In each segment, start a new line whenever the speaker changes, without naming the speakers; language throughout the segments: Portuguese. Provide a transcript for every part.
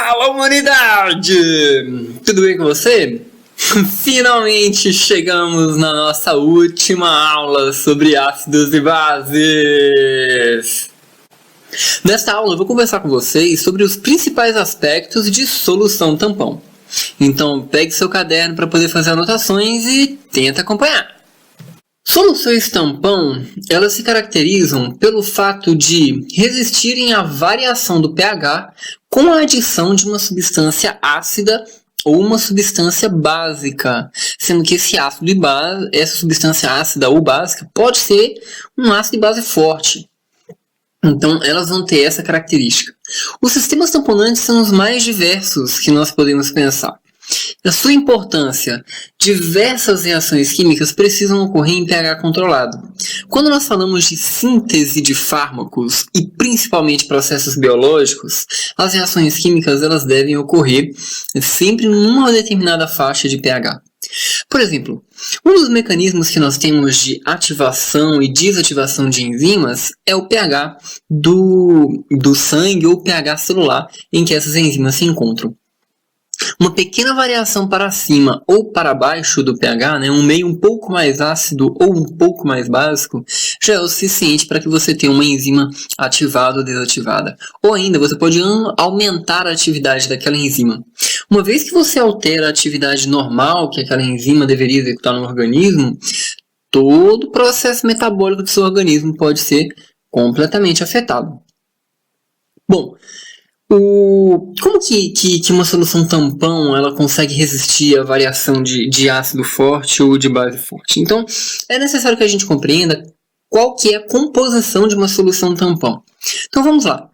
Fala, humanidade! Tudo bem com você? Finalmente chegamos na nossa última aula sobre ácidos e bases! Nesta aula eu vou conversar com vocês sobre os principais aspectos de solução tampão. Então pegue seu caderno para poder fazer anotações e tenta acompanhar. Soluções tampão, elas se caracterizam pelo fato de resistirem à variação do pH com a adição de uma substância ácida ou uma substância básica, sendo que esse ácido e base, essa substância ácida ou básica pode ser um ácido e base forte. Então, elas vão ter essa característica. Os sistemas tamponantes são os mais diversos que nós podemos pensar. A sua importância: diversas reações químicas precisam ocorrer em pH controlado. Quando nós falamos de síntese de fármacos e principalmente processos biológicos, as reações químicas elas devem ocorrer sempre numa determinada faixa de pH. Por exemplo, um dos mecanismos que nós temos de ativação e desativação de enzimas é o pH do sangue ou pH celular em que essas enzimas se encontram. Uma pequena variação para cima ou para baixo do pH, um meio um pouco mais ácido ou um pouco mais básico, já é o suficiente para que você tenha uma enzima ativada ou desativada. Ou ainda, você pode aumentar a atividade daquela enzima. Uma vez que você altera a atividade normal que aquela enzima deveria executar no organismo, todo o processo metabólico do seu organismo pode ser completamente afetado. Bom, como que uma solução tampão ela consegue resistir à variação de ácido forte ou de base forte? Então, é necessário que a gente compreenda qual que é a composição de uma solução tampão. Então, vamos lá.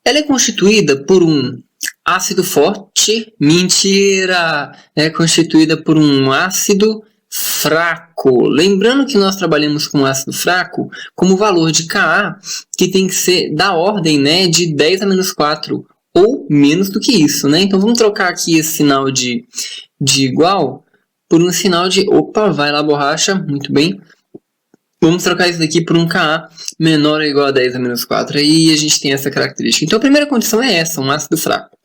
Ela é constituída por um ácido forte. Mentira! É constituída por um ácido fraco. Lembrando que nós trabalhamos com ácido fraco como valor de Ka, que tem que ser da ordem de 10 a menos 4 ou menos do que isso. Então vamos trocar aqui esse sinal de igual por um sinal de... Opa, vai lá borracha, muito bem. Vamos trocar isso daqui por um Ka menor ou igual a 10 a menos 4. Aí a gente tem essa característica. Então a primeira condição é essa, um ácido fraco.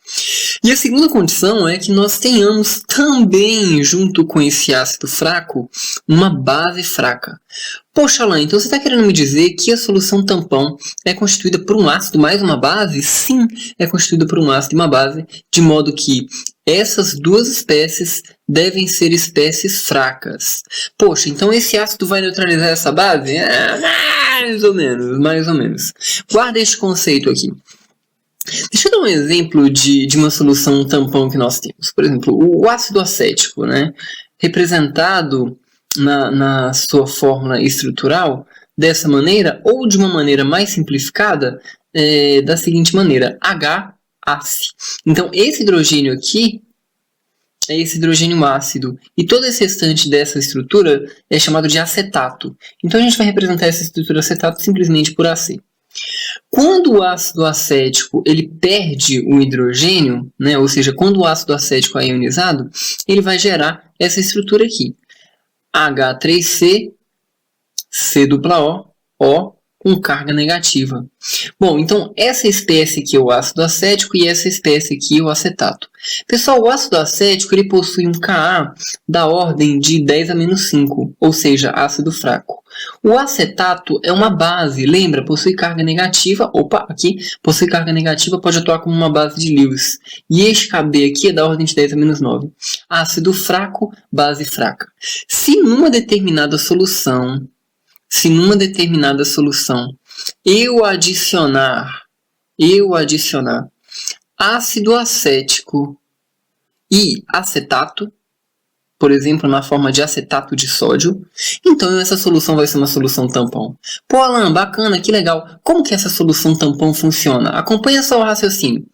E a segunda condição é que nós tenhamos também, junto com esse ácido fraco, uma base fraca. Poxa, Alain, então você está querendo me dizer que a solução tampão é constituída por um ácido mais uma base? Sim, é constituída por um ácido e uma base, de modo que essas duas espécies devem ser espécies fracas. Poxa, então esse ácido vai neutralizar essa base? Mais ou menos. Guarda este conceito aqui. Deixa eu dar um exemplo de uma solução tampão que nós temos. Por exemplo, o ácido acético, representado na sua fórmula estrutural dessa maneira, ou de uma maneira mais simplificada, da seguinte maneira, HAC. Então, esse hidrogênio aqui é esse hidrogênio ácido, e todo esse restante dessa estrutura é chamado de acetato. Então, a gente vai representar essa estrutura acetato simplesmente por AC. Quando o ácido acético ele perde o hidrogênio, ou seja, quando o ácido acético é ionizado, ele vai gerar essa estrutura aqui. H3C, C+O com carga negativa. Bom, então essa espécie aqui é o ácido acético e essa espécie aqui é o acetato. Pessoal, o ácido acético ele possui um Ka da ordem de 10 a menos 5, ou seja, ácido fraco. O acetato é uma base, lembra? Possui carga negativa. Opa, aqui, possui carga negativa, pode atuar como uma base de Lewis. E este Kb aqui é da ordem de 10 a menos 9. Ácido fraco, base fraca. Se numa determinada solução eu adicionar ácido acético e acetato, por exemplo, na forma de acetato de sódio, então essa solução vai ser uma solução tampão. Pô, Alan, bacana, que legal. Como que essa solução tampão funciona? Acompanha só o raciocínio.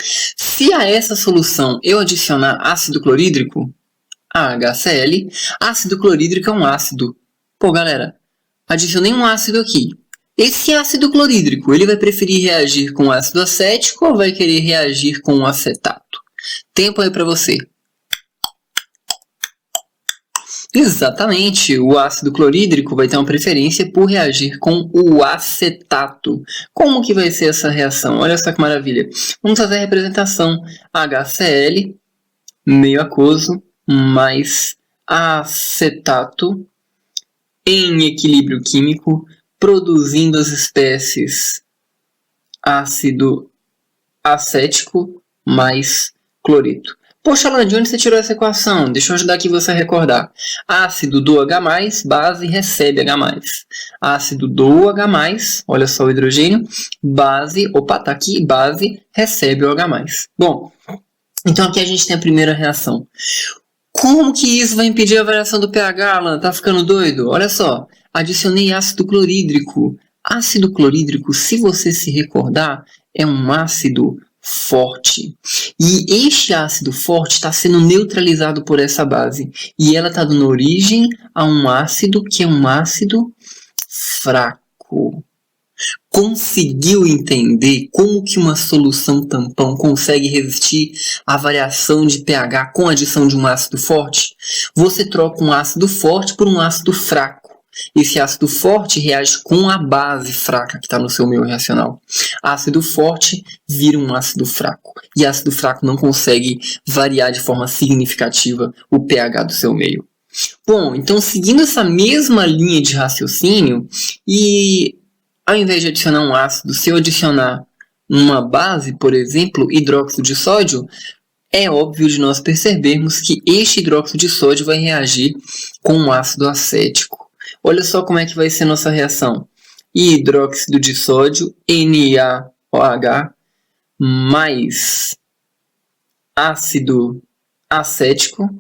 Se a essa solução eu adicionar ácido clorídrico, HCl, ácido clorídrico é um ácido. Pô, galera, adicionei um ácido aqui. Esse ácido clorídrico, ele vai preferir reagir com ácido acético ou vai querer reagir com o acetato? Tempo aí para você. Exatamente, o ácido clorídrico vai ter uma preferência por reagir com o acetato. Como que vai ser essa reação? Olha só que maravilha. Vamos fazer a representação HCl, meio aquoso, mais acetato em equilíbrio químico, produzindo as espécies ácido acético mais cloreto. Poxa, Alan, de onde você tirou essa equação? Deixa eu ajudar aqui você a recordar. Ácido do H+, base recebe H+. Ácido do H+, olha só o hidrogênio, base, opa, tá aqui, base, recebe o H+. Bom, então aqui a gente tem a primeira reação. Como que isso vai impedir a variação do pH, Alan? Tá ficando doido? Olha só, adicionei ácido clorídrico. Ácido clorídrico, se você se recordar, é um ácido forte. E este ácido forte está sendo neutralizado por essa base. E ela está dando origem a um ácido que é um ácido fraco. Conseguiu entender como que uma solução tampão consegue resistir à variação de pH com a adição de um ácido forte? Você troca um ácido forte por um ácido fraco. Esse ácido forte reage com a base fraca que está no seu meio reacional. Ácido forte vira um ácido fraco. E ácido fraco não consegue variar de forma significativa o pH do seu meio. Bom, então seguindo essa mesma linha de raciocínio, e ao invés de adicionar um ácido, se eu adicionar uma base, por exemplo, hidróxido de sódio, é óbvio de nós percebermos que este hidróxido de sódio vai reagir com um ácido acético. Olha só como é que vai ser nossa reação. Hidróxido de sódio, NaOH, mais ácido acético,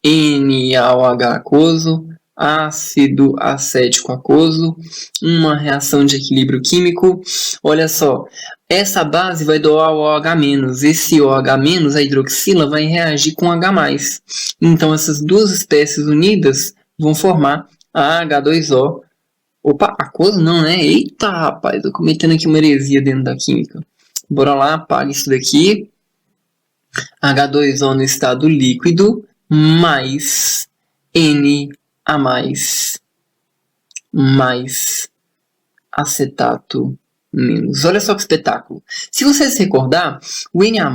NaOH aquoso, ácido acético aquoso, uma reação de equilíbrio químico. Olha só, essa base vai doar o OH-, esse OH-, a hidroxila, vai reagir com H+. Então essas duas espécies unidas vão formar a H2O. Aquoso não, né? Eita, rapaz, eu cometendo aqui uma heresia dentro da química. Bora lá, apaga isso daqui. H2O no estado líquido, mais mais acetato menos. Olha só que espetáculo. Se você se recordar, o Na+,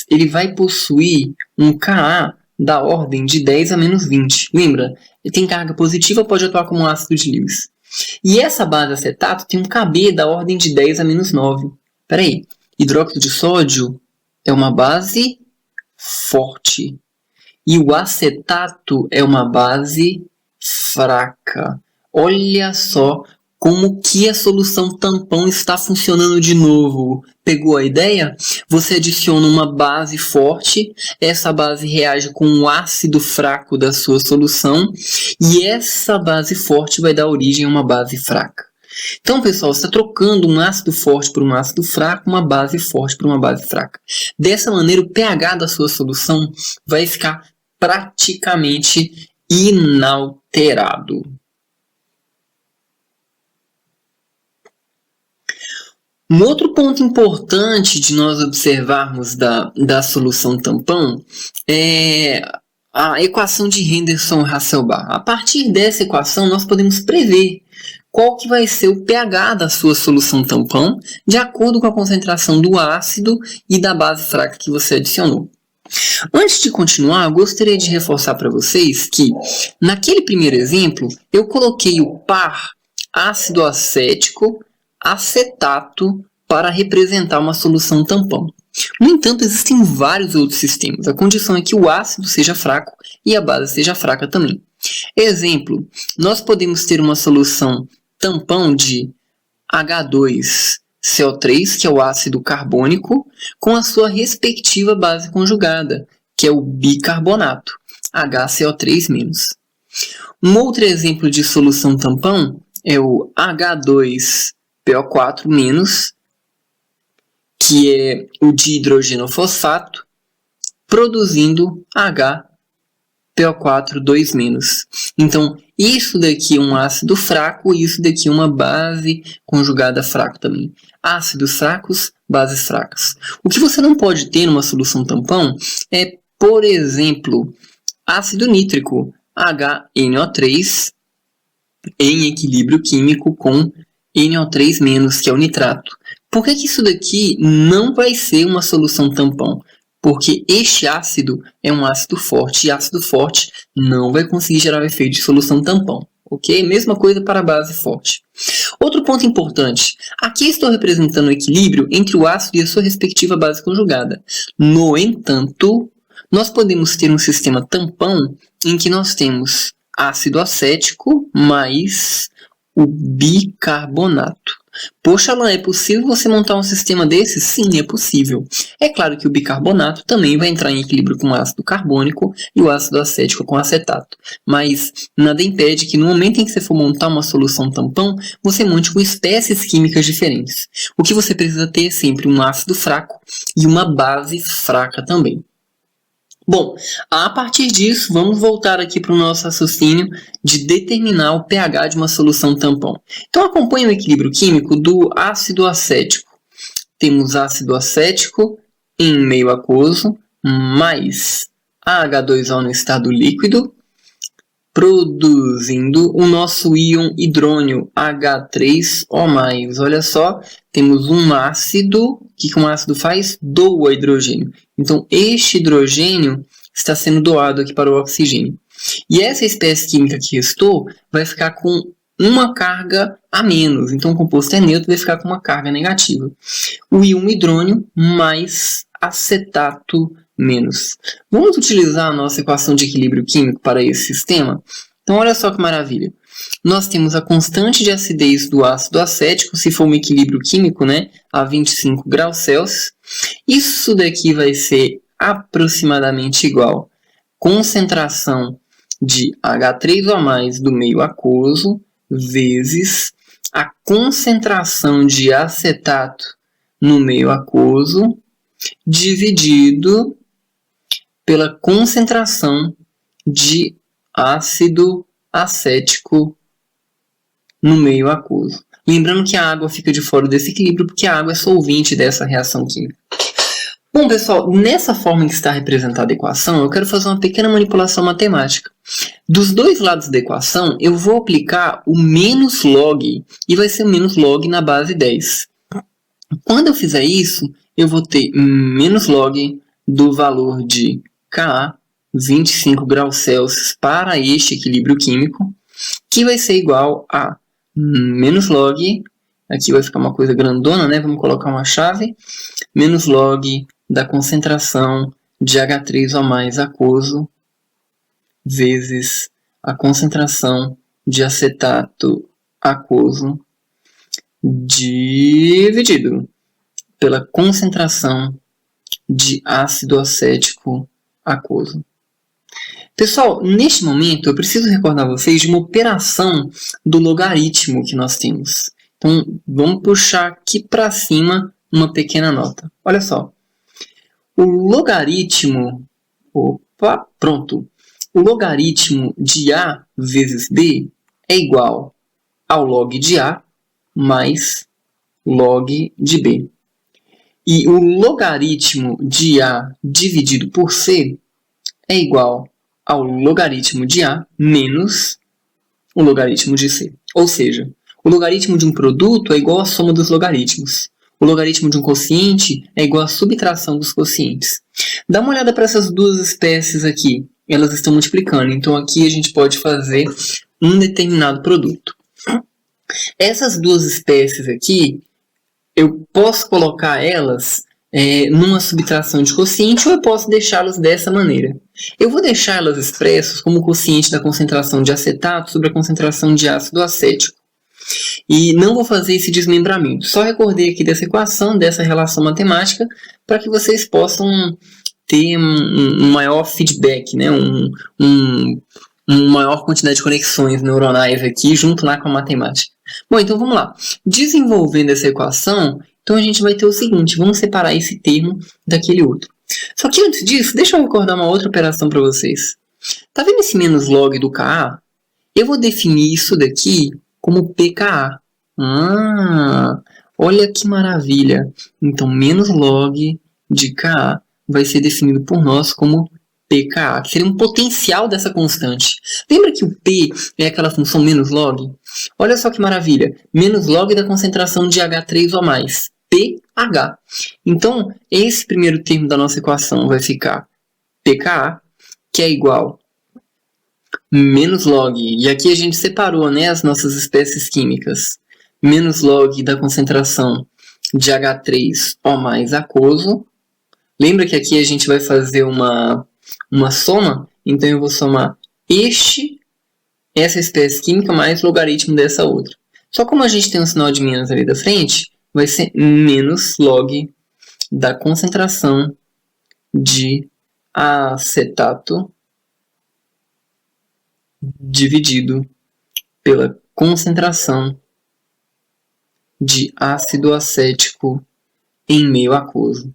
ele vai possuir um Ka da ordem de 10 a menos 20. Lembra? Ele tem carga positiva, pode atuar como um ácido de Lewis. E essa base acetato tem um Kb da ordem de 10 a menos 9. Espera aí. Hidróxido de sódio é uma base forte. E o acetato é uma base fraca. Olha só como que a solução tampão está funcionando de novo. Pegou a ideia? Você adiciona uma base forte, essa base reage com o ácido fraco da sua solução, e essa base forte vai dar origem a uma base fraca. Então, pessoal, você está trocando um ácido forte por um ácido fraco, uma base forte por uma base fraca. Dessa maneira, o pH da sua solução vai ficar praticamente inalterado. Um outro ponto importante de nós observarmos da solução tampão é a equação de Henderson-Hasselbalch. A partir dessa equação, nós podemos prever qual que vai ser o pH da sua solução tampão de acordo com a concentração do ácido e da base fraca que você adicionou. Antes de continuar, eu gostaria de reforçar para vocês que, naquele primeiro exemplo, eu coloquei o par ácido acético acetato para representar uma solução tampão. No entanto, existem vários outros sistemas. A condição é que o ácido seja fraco e a base seja fraca também. Exemplo, nós podemos ter uma solução tampão de H2CO3, que é o ácido carbônico, com a sua respectiva base conjugada, que é o bicarbonato, HCO3-. Um outro exemplo de solução tampão é o H2PO4-, que é o dihidrogenofosfato, produzindo HPO4-2-. Então, isso daqui é um ácido fraco e isso daqui é uma base conjugada fraco também. Ácidos fracos, bases fracas. O que você não pode ter numa solução tampão é, por exemplo, ácido nítrico, HNO3 em equilíbrio químico com NO3-, que é o nitrato. Por que isso daqui não vai ser uma solução tampão? Porque este ácido é um ácido forte, e ácido forte não vai conseguir gerar o efeito de solução tampão. Ok? Mesma coisa para a base forte. Outro ponto importante. Aqui estou representando o equilíbrio entre o ácido e a sua respectiva base conjugada. No entanto, nós podemos ter um sistema tampão em que nós temos ácido acético mais o bicarbonato. Poxa, Alan, é possível você montar um sistema desse? Sim, é possível. É claro que o bicarbonato também vai entrar em equilíbrio com o ácido carbônico e o ácido acético com acetato. Mas nada impede que no momento em que você for montar uma solução tampão, você monte com espécies químicas diferentes. O que você precisa ter é sempre um ácido fraco e uma base fraca também. Bom, a partir disso, vamos voltar aqui para o nosso raciocínio de determinar o pH de uma solução tampão. Então, acompanhe o equilíbrio químico do ácido acético. Temos ácido acético em meio aquoso, mais H2O no estado líquido, produzindo o nosso íon hidrônio H3O+. Olha só, temos um ácido. O que um ácido faz? Doa hidrogênio. Então, este hidrogênio está sendo doado aqui para o oxigênio. E essa espécie química que restou vai ficar com uma carga a menos. Então, o composto é neutro, vai ficar com uma carga negativa. O íon hidrônio mais acetato menos. Vamos utilizar a nossa equação de equilíbrio químico para esse sistema? Então, olha só que maravilha. Nós temos a constante de acidez do ácido acético, se for um equilíbrio químico, né, a 25 graus Celsius. Isso daqui vai ser aproximadamente igual à concentração de H3O+ do meio aquoso vezes a concentração de acetato no meio aquoso dividido pela concentração de ácido acético no meio aquoso. Lembrando que a água fica de fora desse equilíbrio porque a água é solvente dessa reação química. Bom, pessoal, nessa forma em que está representada a equação, eu quero fazer uma pequena manipulação matemática. Dos dois lados da equação, eu vou aplicar o menos log, e vai ser menos log na base 10. Quando eu fizer isso, eu vou ter menos log do valor de Ka, 25 graus Celsius, para este equilíbrio químico, que vai ser igual a menos log, aqui vai ficar uma coisa grandona, né? Vamos colocar uma chave, menos log da concentração de H3O+ aquoso vezes a concentração de acetato aquoso dividido pela concentração de ácido acético aquoso. Pessoal, neste momento eu preciso recordar vocês de uma operação do logaritmo que nós temos. Então, vamos puxar aqui para cima uma pequena nota. Olha só. O logaritmo... Opa, pronto. O logaritmo de A vezes B é igual ao log de A mais log de B. E o logaritmo de A dividido por C é igual ao logaritmo de A menos o logaritmo de C. Ou seja, o logaritmo de um produto é igual à soma dos logaritmos. O logaritmo de um quociente é igual à subtração dos quocientes. Dá uma olhada para essas duas espécies aqui. Elas estão multiplicando. Então, aqui a gente pode fazer um determinado produto. Essas duas espécies aqui, eu posso colocar elas numa subtração de quociente ou eu posso deixá-las dessa maneira. Eu vou deixar elas expressas como quociente da concentração de acetato sobre a concentração de ácido acético. E não vou fazer esse desmembramento. Só recordei aqui dessa equação, dessa relação matemática, para que vocês possam ter um maior feedback, né? Uma maior quantidade de conexões neuronais aqui, junto lá com a matemática. Bom, então vamos lá. Desenvolvendo essa equação, então a gente vai ter o seguinte, vamos separar esse termo daquele outro. Só que antes disso, deixa eu recordar uma outra operação para vocês. Tá vendo esse menos log do Ka? Eu vou definir isso daqui como pKa. Olha que maravilha. Então, menos log de Ka vai ser definido por nós como pKa, que seria um potencial dessa constante. Lembra que o P é aquela função menos log? Olha só que maravilha. Menos log da concentração de H3O+, pH. Então, esse primeiro termo da nossa equação vai ficar pKa, que é igual menos log, e aqui a gente separou, né, as nossas espécies químicas, menos log da concentração de H3O+ aquoso. Lembra que aqui a gente vai fazer uma soma? Então eu vou somar essa espécie química mais logaritmo dessa outra. Só como a gente tem um sinal de menos ali da frente, vai ser menos log da concentração de acetato dividido pela concentração de ácido acético em meio aquoso.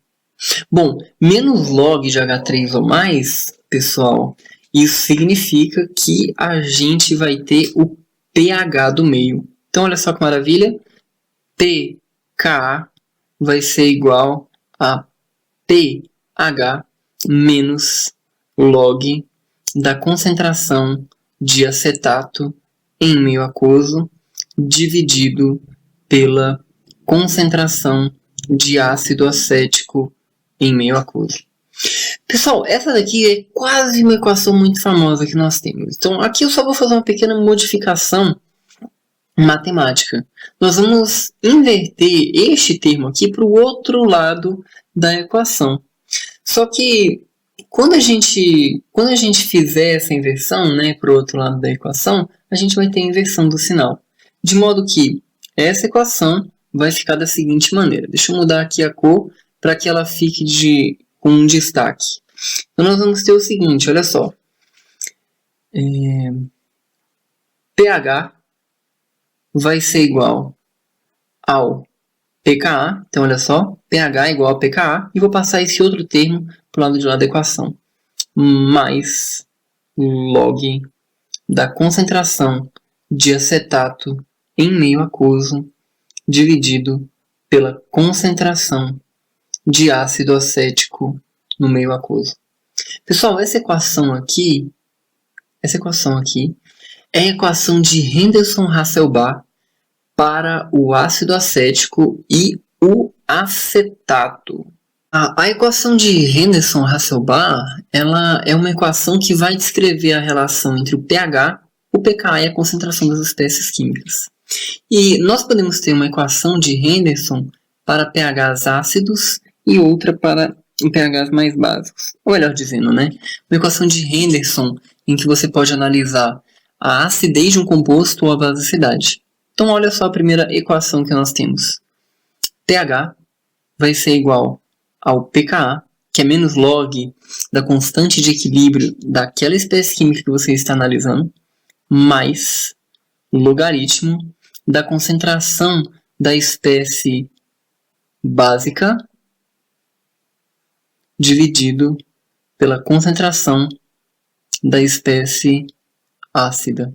Bom, menos log de H3O+, pessoal, isso significa que a gente vai ter o pH do meio. Então, olha só que maravilha. pKa vai ser igual a pH menos log da concentração de acetato em meio aquoso dividido pela concentração de ácido acético em meio aquoso. Pessoal, essa daqui é quase uma equação muito famosa que nós temos. Então, aqui eu só vou fazer uma pequena modificação matemática. Nós vamos inverter este termo aqui para o outro lado da equação. Só que quando a gente fizer essa inversão, né, para o outro lado da equação, a gente vai ter a inversão do sinal. De modo que essa equação vai ficar da seguinte maneira. Deixa eu mudar aqui a cor para que ela fique com um destaque. Então nós vamos ter o seguinte, olha só. pH vai ser igual ao pKa. Então olha só, pH é igual a pKa. E vou passar esse outro termo para o lado de lá da equação. Mais log da concentração de acetato em meio aquoso dividido pela concentração de ácido acético no meio aquoso. Pessoal, essa equação aqui é a equação de Henderson-Hasselbalch para o ácido acético e o acetato. A equação de Henderson-Hasselbalch ela é uma equação que vai descrever a relação entre o pH, o pKa e a concentração das espécies químicas. E nós podemos ter uma equação de Henderson para pHs ácidos e outra para pHs mais básicos. Ou melhor dizendo, né? Uma equação de Henderson em que você pode analisar a acidez de um composto ou a basicidade. Então, olha só a primeira equação que nós temos. pH vai ser igual ao pKa, que é menos log da constante de equilíbrio daquela espécie química que você está analisando, mais logaritmo da concentração da espécie básica dividido pela concentração da espécie ácida.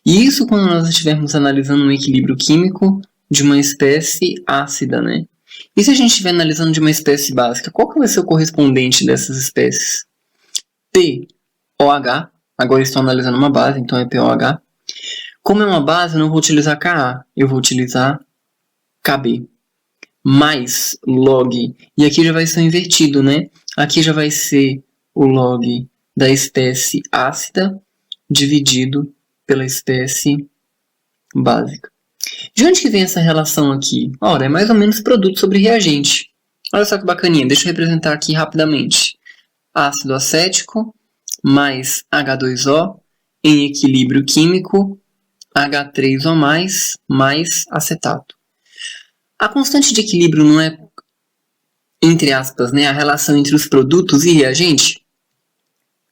E isso quando nós estivermos analisando um equilíbrio químico de uma espécie ácida, né? E se a gente estiver analisando de uma espécie básica, qual que vai ser o correspondente dessas espécies? POH, agora estou analisando uma base, então é POH. Como é uma base, eu não vou utilizar Ka, eu vou utilizar Kb. Mais log, e aqui já vai ser invertido, né? Aqui já vai ser o log da espécie ácida dividido pela espécie básica. De onde que vem essa relação aqui? Ora, é mais ou menos produto sobre reagente. Olha só que bacaninha, deixa eu representar aqui rapidamente. Ácido acético mais H2O em equilíbrio químico H3O+, mais acetato. A constante de equilíbrio não é, entre aspas, né, a relação entre os produtos e reagente?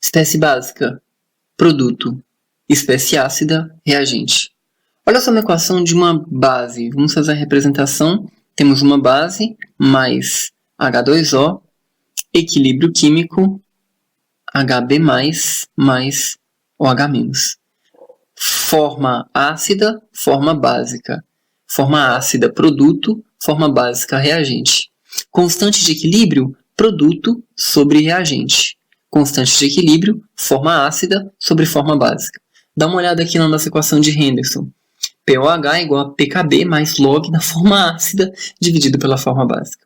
Espécie básica, produto. Espécie ácida, reagente. Olha só uma equação de uma base. Vamos fazer a representação. Temos uma base mais H2O, equilíbrio químico, Hb+, mais OH-. Forma ácida, forma básica. Forma ácida, produto. Forma básica, reagente. Constante de equilíbrio, produto sobre reagente. Constante de equilíbrio, forma ácida sobre forma básica. Dá uma olhada aqui na nossa equação de Henderson. POH igual a PKB mais log da forma ácida dividido pela forma básica.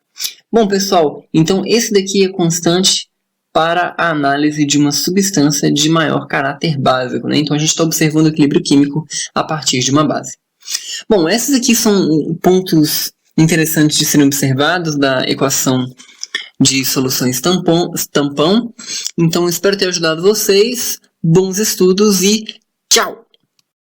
Bom, pessoal, então esse daqui é constante para a análise de uma substância de maior caráter básico, né? Então a gente está observando o equilíbrio químico a partir de uma base. Bom, esses aqui são pontos interessantes de serem observados da equação de soluções tampão. Então espero ter ajudado vocês. Bons estudos e tchau!